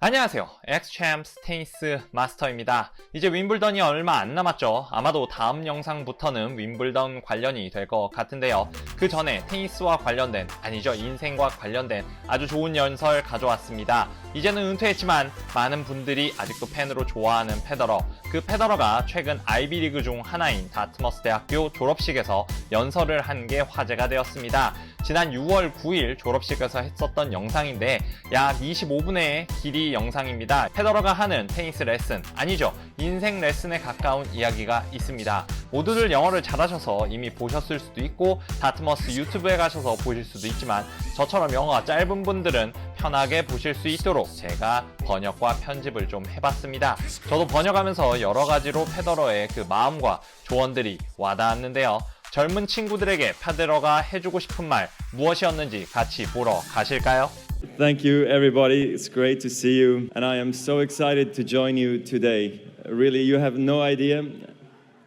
안녕하세요. 엑스챔스 테니스마스터입니다. 이제 윈블던이 얼마 안 남았죠. 아마도 다음 영상부터는 윈블던 관련이 될 것 같은데요. 그 전에 테니스와 관련된, 아니죠, 인생과 관련된 아주 좋은 연설 가져왔습니다. 이제는 은퇴했지만 많은 분들이 아직도 팬으로 좋아하는 페더러. 그 페더러가 최근 아이비리그 중 하나인 다트머스 대학교 졸업식에서 연설을 한 게 화제가 되었습니다. 지난 6월 9일 졸업식에서 했었던 영상인데 약 25분의 길이 영상입니다. 페더러가 하는 테니스 레슨, 아니죠, 인생 레슨에 가까운 이야기가 있습니다. 모두들 영어를 잘하셔서 이미 보셨을 수도 있고 다트머스 유튜브에 가셔서 보실 수도 있지만 저처럼 영어가 짧은 분들은 편하게 보실 수 있도록 제가 번역과 편집을 좀 해봤습니다. 저도 번역하면서 여러 가지로 페더러의 그 마음과 조언들이 와닿았는데요. 젊은 친구들에게 페더러가 해주고 싶은 말 무엇이었는지 같이 보러 가실까요? Thank you, everybody. It's great to see you, and I am so excited to join you today. Really, you have no idea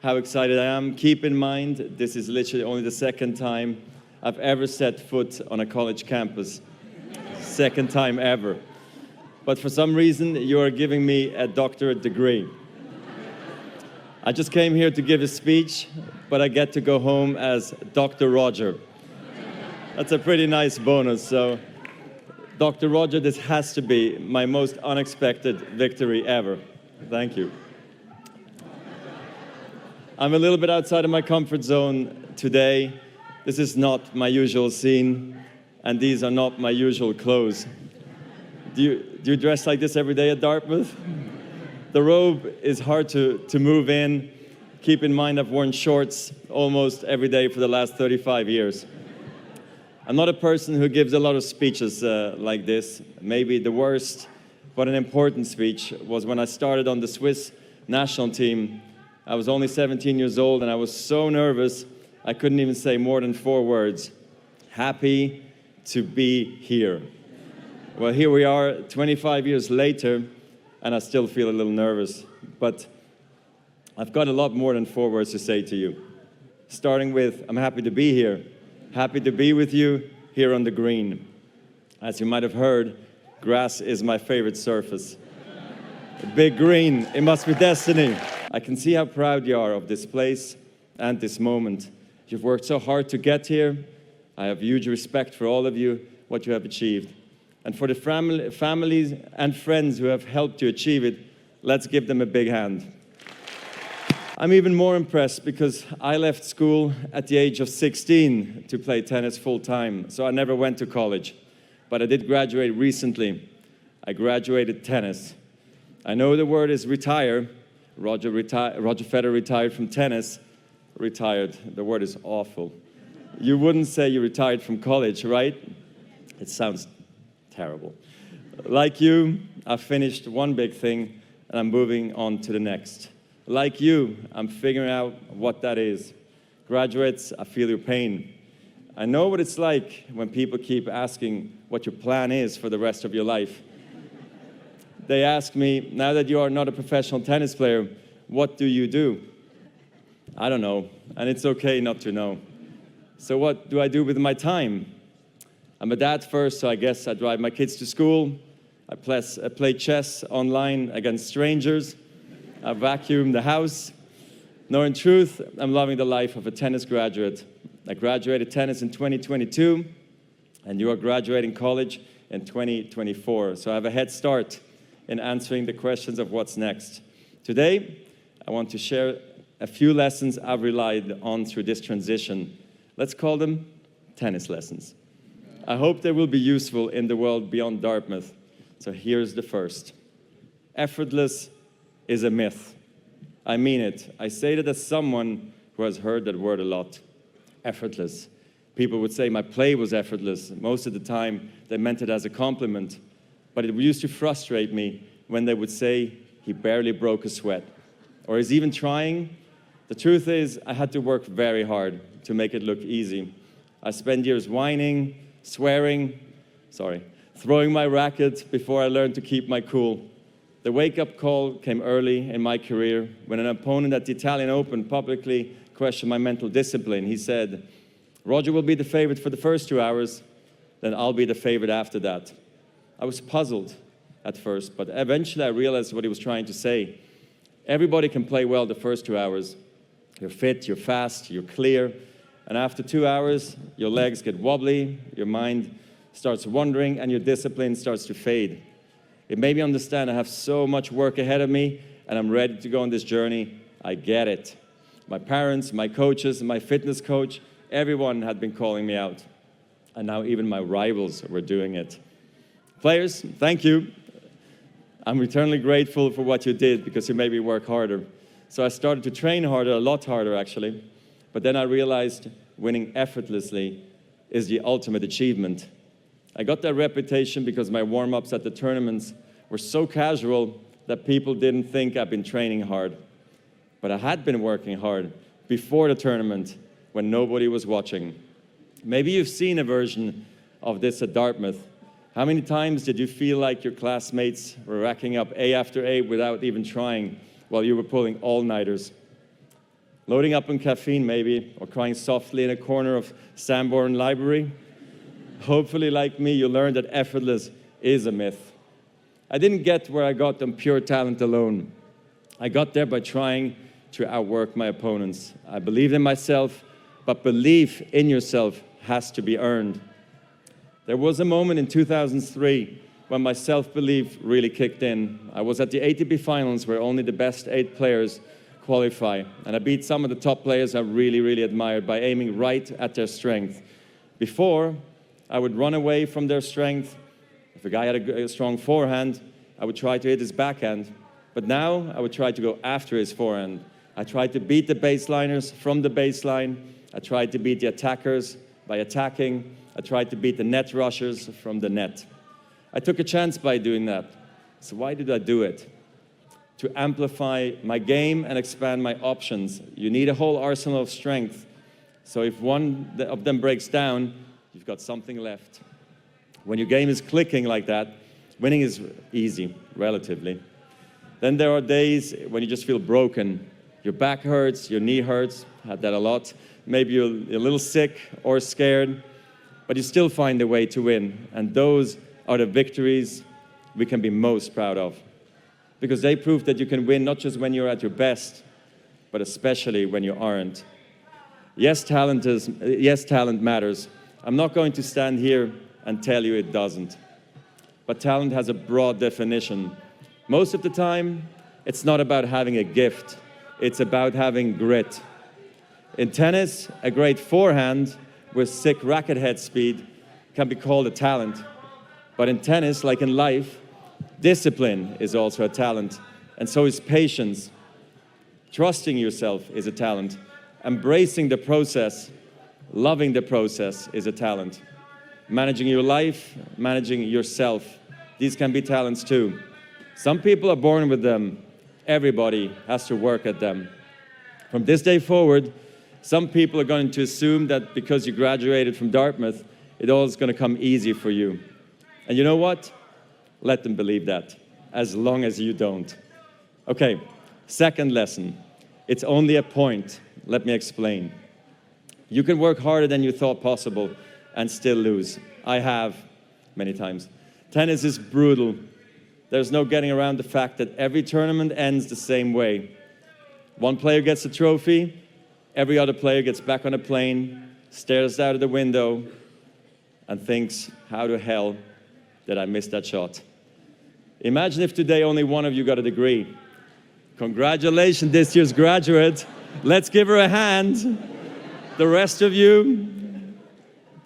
how excited I am. Keep in mind, this is literally only the second time I've ever set foot on a college campus. Second time ever. But for some reason, you are giving me a doctorate degree. I just came here to give a speech, but I get to go home as Dr. Roger. That's a pretty nice bonus. So, Dr. Roger, this has to be my most unexpected victory ever. Thank you. I'm a little bit outside of my comfort zone today. This is not my usual scene, and these are not my usual clothes. Do you dress like this every day at Dartmouth? The robe is hard to move in. Keep in mind I've worn shorts almost every day for the last 35 years. I'm not a person who gives a lot of speeches like this. Maybe the worst, but an important speech was when I started on the Swiss national team. I was only 17 years old and I was so nervous I couldn't even say more than 4 words. Happy to be here. Well, here we are 25 years later, and I still feel a little nervous. But I've got a lot more than 4 words to say to you. Starting with, I'm happy to be here. Happy to be with you here on the green. As you might have heard, grass is my favorite surface. A big green, it must be destiny. I can see how proud you are of this place and this moment. You've worked so hard to get here. I have huge respect for all of you, what you have achieved. And for the families and friends who have helped you achieve it, let's give them a big hand. I'm even more impressed because I left school at the age of 16 to play tennis full-time, so I never went to college. But I did graduate recently. I graduated tennis. I know the word is retire. Roger Federer retired from tennis. Retired. The word is awful. You wouldn't say you retired from college, right? It sounds terrible. Like you, I finished one big thing and I'm moving on to the next. Like you, I'm figuring out what that is. Graduates, I feel your pain. I know what it's like when people keep asking what your plan is for the rest of your life. They ask me, now that you are not a professional tennis player, what do you do? I don't know, and it's okay not to know. So what do I do with my time? I'm a dad first, so I guess I drive my kids to school. I play chess online against strangers. I vacuum the house. No, in truth, I'm loving the life of a tennis graduate. I graduated tennis in 2022, and you are graduating college in 2024. So I have a head start in answering the questions of what's next. Today, I want to share a few lessons I've relied on through this transition. Let's call them tennis lessons. I hope they will be useful in the world beyond Dartmouth. So here's the first. Effortless is a myth. I mean it. I say that as someone who has heard that word a lot. Effortless. People would say my play was effortless. Most of the time, they meant it as a compliment. But it used to frustrate me when they would say he barely broke a sweat. Or he's even trying. The truth is, I had to work very hard to make it look easy. I spent years whining, swearing, throwing my racket before I learned to keep my cool. The wake-up call came early in my career when an opponent at the Italian Open publicly questioned my mental discipline. He said, Roger will be the favorite for the first 2 hours, then I'll be the favorite after that. I was puzzled. at first, but eventually I realized what he was trying to say. Everybody can play well the first 2 hours. You're fit, you're fast, you're clear, and after 2 hours, your legs get wobbly, your mind starts wandering, and your discipline starts to fade. It made me understand I have so much work ahead of me, and I'm ready to go on this journey. I get it. My parents, my coaches, my fitness coach, everyone had been calling me out. And now even my rivals were doing it. Players, thank you. I'm eternally grateful for what you did because you made me work harder. So I started to train harder, a lot harder actually. But then I realized winning effortlessly is the ultimate achievement. I got that reputation because my warm-ups at the tournaments were so casual that people didn't think I'd been training hard. But I had been working hard before the tournament when nobody was watching. Maybe you've seen a version of this at Dartmouth. How many times did you feel like your classmates were racking up A after A without even trying while you were pulling all-nighters? Loading up on caffeine maybe, or crying softly in a corner of Sanborn Library? Hopefully, like me, you learned that effortless is a myth. I didn't get where I got on pure talent alone. I got there by trying to outwork my opponents. I believed in myself, but belief in yourself has to be earned. There was a moment in 2003 when my self-belief really kicked in. I was at the ATP finals where only the best 8 players qualify, and I beat some of the top players I really admired by aiming right at their strength. Before, I would run away from their strength. If a guy had a strong forehand, I would try to hit his backhand. But now, I would try to go after his forehand. I tried to beat the baseliners from the baseline. I tried to beat the attackers by attacking. I tried to beat the net rushers from the net. I took a chance by doing that. So why did I do it? To amplify my game and expand my options. You need a whole arsenal of strength. So if one of them breaks down, you've got something left. When your game is clicking like that, winning is easy, relatively. Then there are days when you just feel broken. Your back hurts, your knee hurts, had that a lot. Maybe you're a little sick or scared, but you still find a way to win. And those are the victories we can be most proud of. Because they prove that you can win not just when you're at your best, but especially when you aren't. Yes, talent matters. I'm not going to stand here and tell you it doesn't. But talent has a broad definition. Most of the time, it's not about having a gift. It's about having grit. In tennis, a great forehand with sick racket head speed can be called a talent. But in tennis, like in life, discipline is also a talent, and so is patience. Trusting yourself is a talent. Embracing the process, loving the process is a talent. Managing your life, managing yourself, these can be talents too. Some people are born with them. Everybody has to work at them. From this day forward, some people are going to assume that because you graduated from Dartmouth, it all is going to come easy for you. And you know what? Let them believe that, as long as you don't. Okay, second lesson. It's only a point. Let me explain. You can work harder than you thought possible and still lose. I have, many times. Tennis is brutal. There's no getting around the fact that every tournament ends the same way. One player gets a trophy, every other player gets back on a plane, stares out of the window, and thinks, how the hell did I miss that shot? Imagine if today only one of you got a degree. Congratulations, this year's graduate. Let's give her a hand. The rest of you,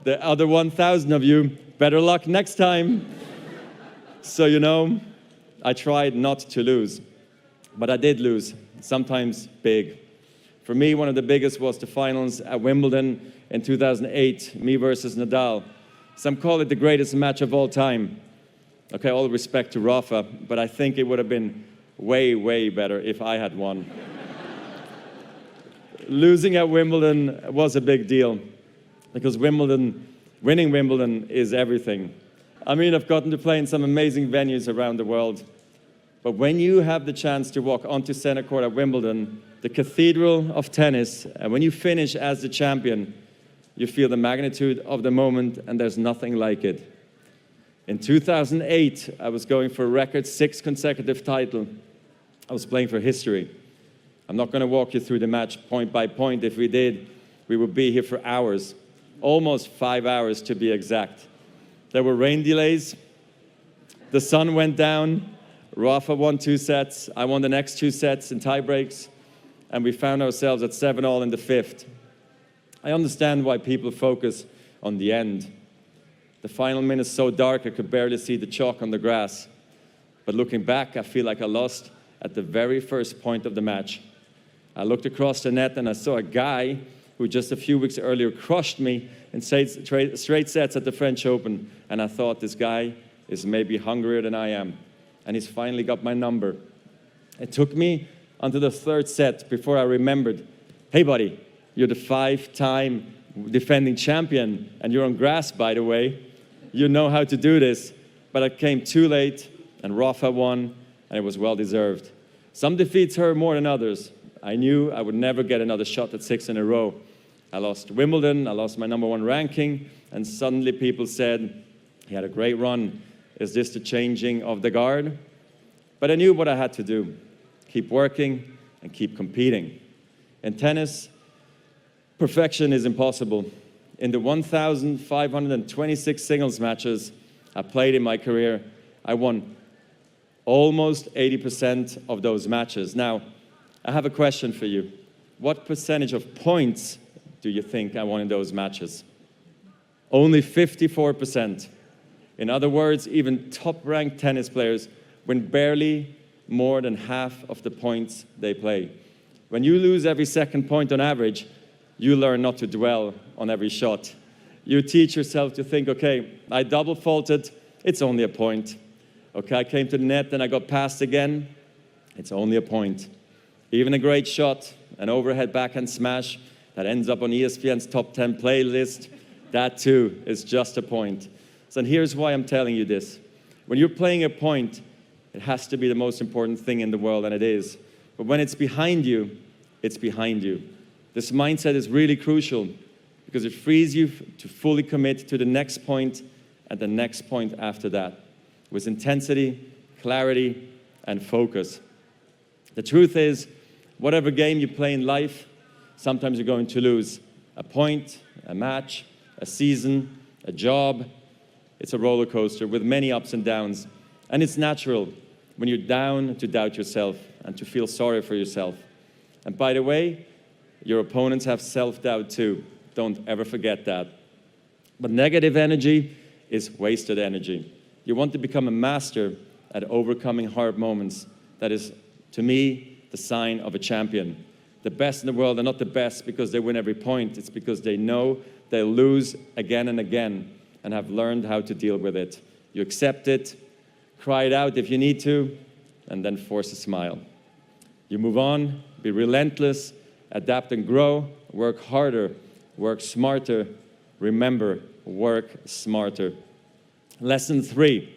the other 1,000 of you, better luck next time. So, you know, I tried not to lose, but I did lose, sometimes big. For me, one of the biggest was the finals at Wimbledon in 2008, me versus Nadal. Some call it the greatest match of all time. Okay, all respect to Rafa, but I think it would have been way better if I had won. Losing at Wimbledon was a big deal because winning Wimbledon is everything. I mean, I've gotten to play in some amazing venues around the world, but when you have the chance to walk onto center court at Wimbledon, the cathedral of tennis, and when you finish as the champion, you feel the magnitude of the moment, and there's nothing like it. In 2008, I was going for a record 6 consecutive title. I was playing for history. I'm not going to walk you through the match point by point. If we did, we would be here for hours, almost 5 hours to be exact. There were rain delays. The sun went down. Rafa won 2 sets. I won the next 2 sets in tie breaks. And we found ourselves at 7-all in the 5th. I understand why people focus on the end. The final minute is so dark I could barely see the chalk on the grass. But looking back, I feel like I lost at the very first point of the match. I looked across the net and I saw a guy who just a few weeks earlier crushed me in straight sets at the French Open. And I thought, this guy is maybe hungrier than I am. And he's finally got my number. It took me until the 3rd set before I remembered, hey buddy, you're the 5-time defending champion, and you're on grass, by the way. You know how to do this. But I came too late, and Rafa won, and it was well-deserved. Some defeats hurt more than others. I knew I would never get another shot at 6 in a row. I lost Wimbledon, I lost my #1 ranking, and suddenly people said, he had a great run. Is this the changing of the guard? But I knew what I had to do. Keep working and keep competing. In tennis, perfection is impossible. In the 1,526 singles matches I played in my career, I won almost 80% of those matches. Now, I have a question for you. What percentage of points do you think I won in those matches? Only 54%. In other words, even top-ranked tennis players win barely more than half of the points they play. When you lose every second point on average, you learn not to dwell on every shot. You teach yourself to think, okay, I double faulted, it's only a point. Okay, I came to the net and I got passed again, it's only a point. Even a great shot, an overhead backhand smash that ends up on ESPN's top 10 playlist, that too is just a point. So here's why I'm telling you this. When you're playing a point, it has to be the most important thing in the world, and it is. But when it's behind you, it's behind you. This mindset is really crucial because it frees you to fully commit to the next point and the next point after that with intensity, clarity, and focus. The truth is, whatever game you play in life, sometimes you're going to lose a point, a match, a season, a job. It's a roller coaster with many ups and downs. And it's natural when you're down to doubt yourself and to feel sorry for yourself. And by the way, your opponents have self-doubt too. Don't ever forget that. But negative energy is wasted energy. You want to become a master at overcoming hard moments. That is, to me, the sign of a champion. The best in the world are not the best because they win every point. It's because they know they'll lose again and again and have learned how to deal with it. You accept it, cry it out if you need to, and then force a smile. You move on, be relentless, adapt and grow, work harder, work smarter. Remember, work smarter. Lesson 3.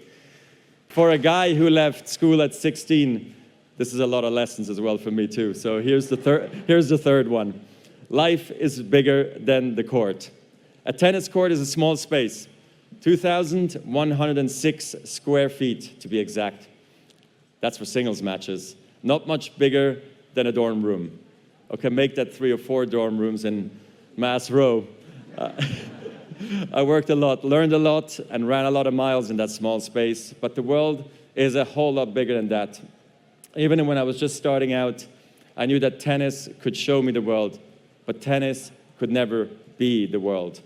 For a guy who left school at 16, this is a lot of lessons as well for me too. So here's the third one. Life is bigger than the court. A tennis court is a small space, 2,106 square feet to be exact. That's for singles matches. Not much bigger than a dorm room. Okay, make that 3 or 4 dorm rooms in Mass Row. I worked a lot, learned a lot, and ran a lot of miles in that small space. But the world is a whole lot bigger than that. Even when I was just starting out, I knew that tennis could show me the world, but tennis could never be the world.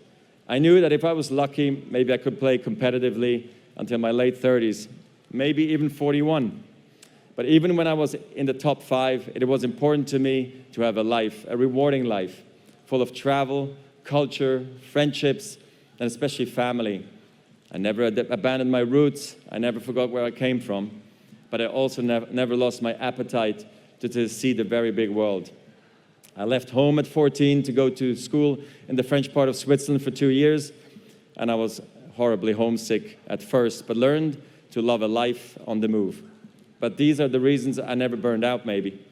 I knew that if I was lucky, maybe I could play competitively until my late 30s, maybe even 41. But even when I was in the top 5, it was important to me to have a life, a rewarding life, full of travel, culture, friendships, and especially family. I never abandoned my roots. I never forgot where I came from. But I also never lost my appetite to see the very big world. I left home at 14 to go to school in the French part of Switzerland for 2 years, and I was horribly homesick at first, but learned to love a life on the move. But these are the reasons I never burned out, maybe.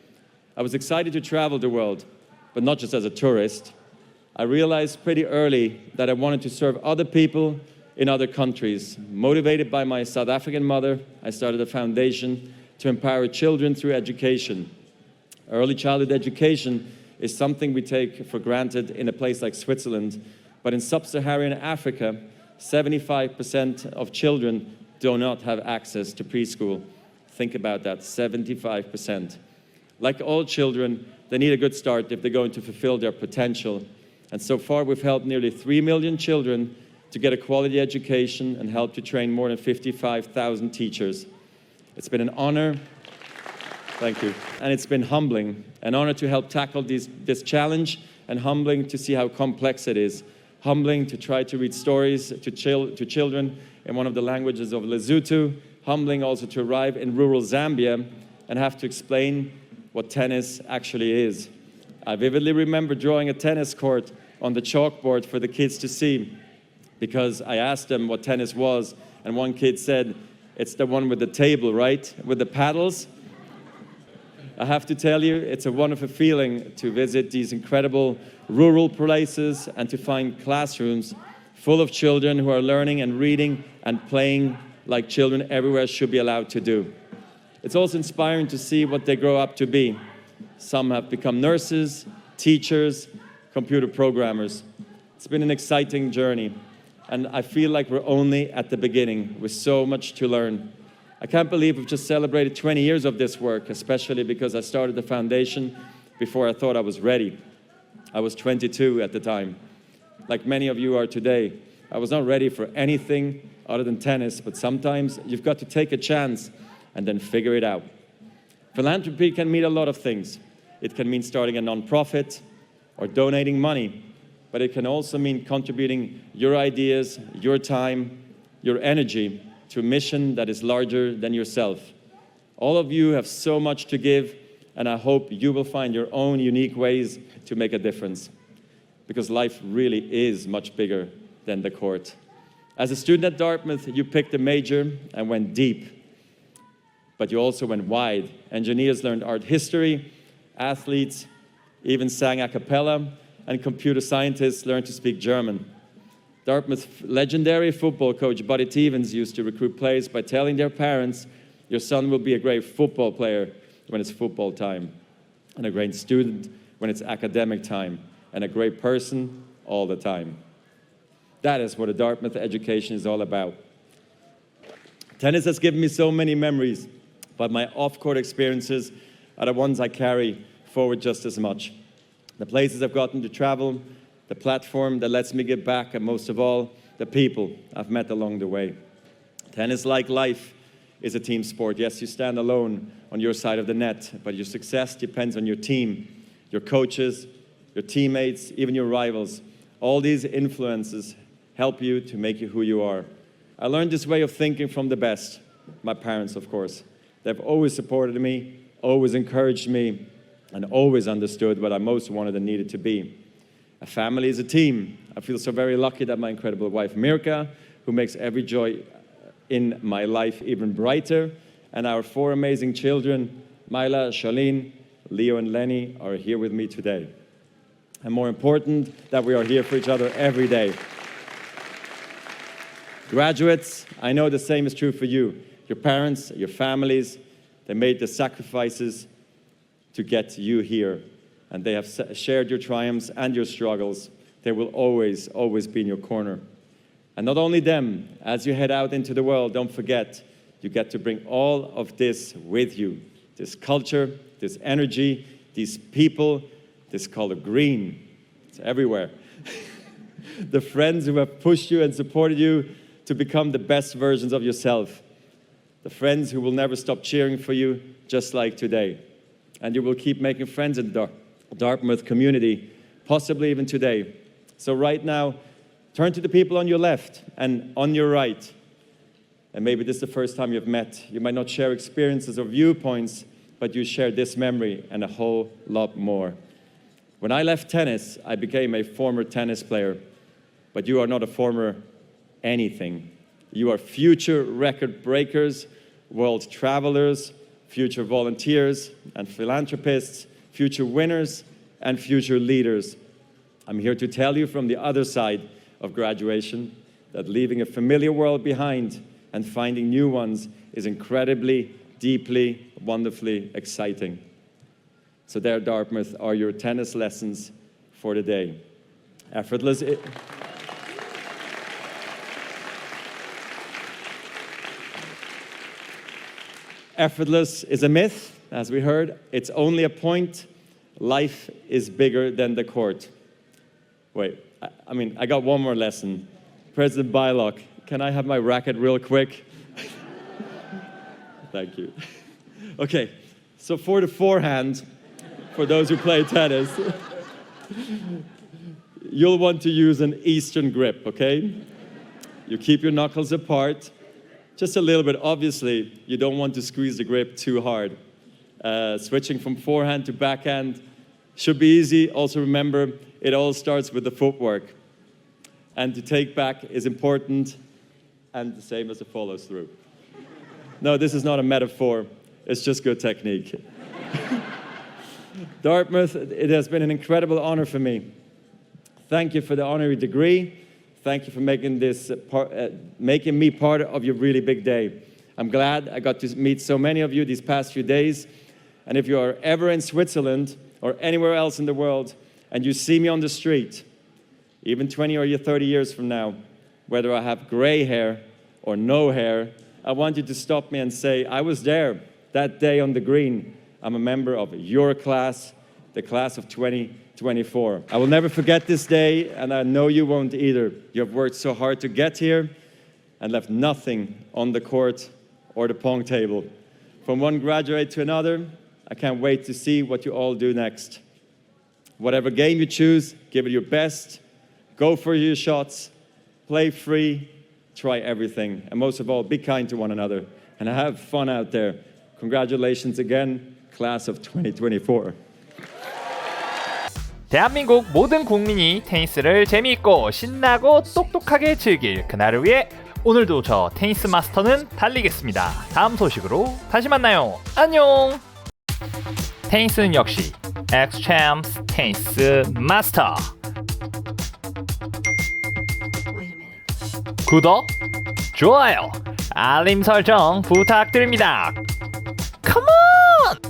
I was excited to travel the world, but not just as a tourist. I realized pretty early that I wanted to serve other people in other countries. Motivated by my South African mother, I started a foundation to empower children through education. Early childhood education is something we take for granted in a place like Switzerland, but in sub-Saharan Africa, 75% of children do not have access to preschool. Think about that, 75%. Like all children, they need a good start if they're going to fulfill their potential. And so far, we've helped nearly 3 million children to get a quality education and helped to train more than 55,000 teachers. It's been an honor. Thank you. And it's been humbling, an honor to help tackle this challenge, and humbling to see how complex it is. Humbling to try to read stories to children in one of the languages of Lesotho. Humbling also to arrive in rural Zambia and have to explain what tennis actually is. I vividly remember drawing a tennis court on the chalkboard for the kids to see, because I asked them what tennis was, and one kid said, "It's the one with the table, right? With the paddles?" I have to tell you, it's a wonderful feeling to visit these incredible rural places and to find classrooms full of children who are learning and reading and playing like children everywhere should be allowed to do. It's also inspiring to see what they grow up to be. Some have become nurses, teachers, computer programmers. It's been an exciting journey, and I feel like we're only at the beginning with so much to learn. I can't believe we've just celebrated 20 years of this work, especially because I started the foundation before I thought I was ready. I was 22 at the time. Like many of you are today, I was not ready for anything other than tennis, but sometimes you've got to take a chance and then figure it out. Philanthropy can mean a lot of things. It can mean starting a non-profit or donating money, but it can also mean contributing your ideas, your time, your energy to a mission that is larger than yourself. All of you have so much to give, and I hope you will find your own unique ways to make a difference, because life really is much bigger than the court. As a student at Dartmouth, you picked a major and went deep, but you also went wide. Engineers learned art history, athletes even sang a cappella, and computer scientists learned to speak German. Dartmouth's legendary football coach, Buddy Stevens, used to recruit players by telling their parents, "Your son will be a great football player when it's football time, and a great student when it's academic time, and a great person all the time." That is what a Dartmouth education is all about. Tennis has given me so many memories, but my off-court experiences are the ones I carry forward just as much. The places I've gotten to travel, the platform that lets me give back, and most of all, the people I've met along the way. Tennis, like life, is a team sport. Yes, you stand alone on your side of the net, but your success depends on your team, your coaches, your teammates, even your rivals. All these influences help you to make you who you are. I learned this way of thinking from the best, my parents, of course. They've always supported me, always encouraged me, and always understood what I most wanted and needed to be. A family is a team. I feel so very lucky that my incredible wife, Mirka, who makes every joy in my life even brighter, and our 4 amazing children, Myla, Charlene, Leo, and Lenny, are here with me today. And more important, that we are here for each other every day. Graduates, I know the same is true for you. Your parents, your families, they made the sacrifices to get you here. And they have shared your triumphs and your struggles. They will always, always be in your corner. And not only them, as you head out into the world, don't forget, you get to bring all of this with you. This culture, this energy, these people, this color green. It's everywhere. The friends who have pushed you and supported you to become the best versions of yourself. The friends who will never stop cheering for you, just like today. And you will keep making friends in the Dartmouth community, possibly even today. So right now, turn to the people on your left and on your right. And maybe this is the first time you've met. You might not share experiences or viewpoints, but you share this memory and a whole lot more. When I left tennis, I became a former tennis player. But you are not a former anything. You are future record breakers, world travelers, future volunteers and philanthropists, future winners and future leaders. I'm here to tell you from the other side of graduation that leaving a familiar world behind and finding new ones is incredibly, deeply, wonderfully exciting. So there, Dartmouth, are your tennis lessons for the day. Effortless. Effortless is a myth, as we heard. It's only a point. Life is bigger than the court. Wait, I got one more lesson. President Bylock, can I have my racket real quick? Thank you. Okay, so for the forehand, for those who play tennis, you'll want to use an Eastern grip, okay? You keep your knuckles apart, just a little bit. Obviously, you don't want to squeeze the grip too hard. Switching from forehand to backhand should be easy. Also remember, it all starts with the footwork. And to take back is important, and the same as the follows through. No, this is not a metaphor. It's just good technique. Dartmouth, it has been an incredible honor for me. Thank you for the honorary degree. Thank you for making this making me part of your really big day. I'm glad I got to meet so many of you these past few days. And if you are ever in Switzerland or anywhere else in the world and you see me on the street, even 20 or 30 years from now, whether I have gray hair or no hair, I want you to stop me and say, I was there that day on the green. I'm a member of your class, the class of 2024. I will never forget this day, and I know you won't either. You have worked so hard to get here and left nothing on the court or the pong table. From one graduate to another, I can't wait to see what you all do next. Whatever game you choose, give it your best. Go for your shots, play free, try everything. And most of all, be kind to one another and have fun out there. Congratulations again, class of 2024. 대한민국 모든 국민이 테니스를 재미있고 신나고 똑똑하게 즐길 그날을 위해 오늘도 저 테니스 마스터는 달리겠습니다. 다음 소식으로 다시 만나요. 안녕! 테니스는 역시 엑스챔스 테니스마스터. 구독, 좋아요, 알림 설정 부탁드립니다. 컴온!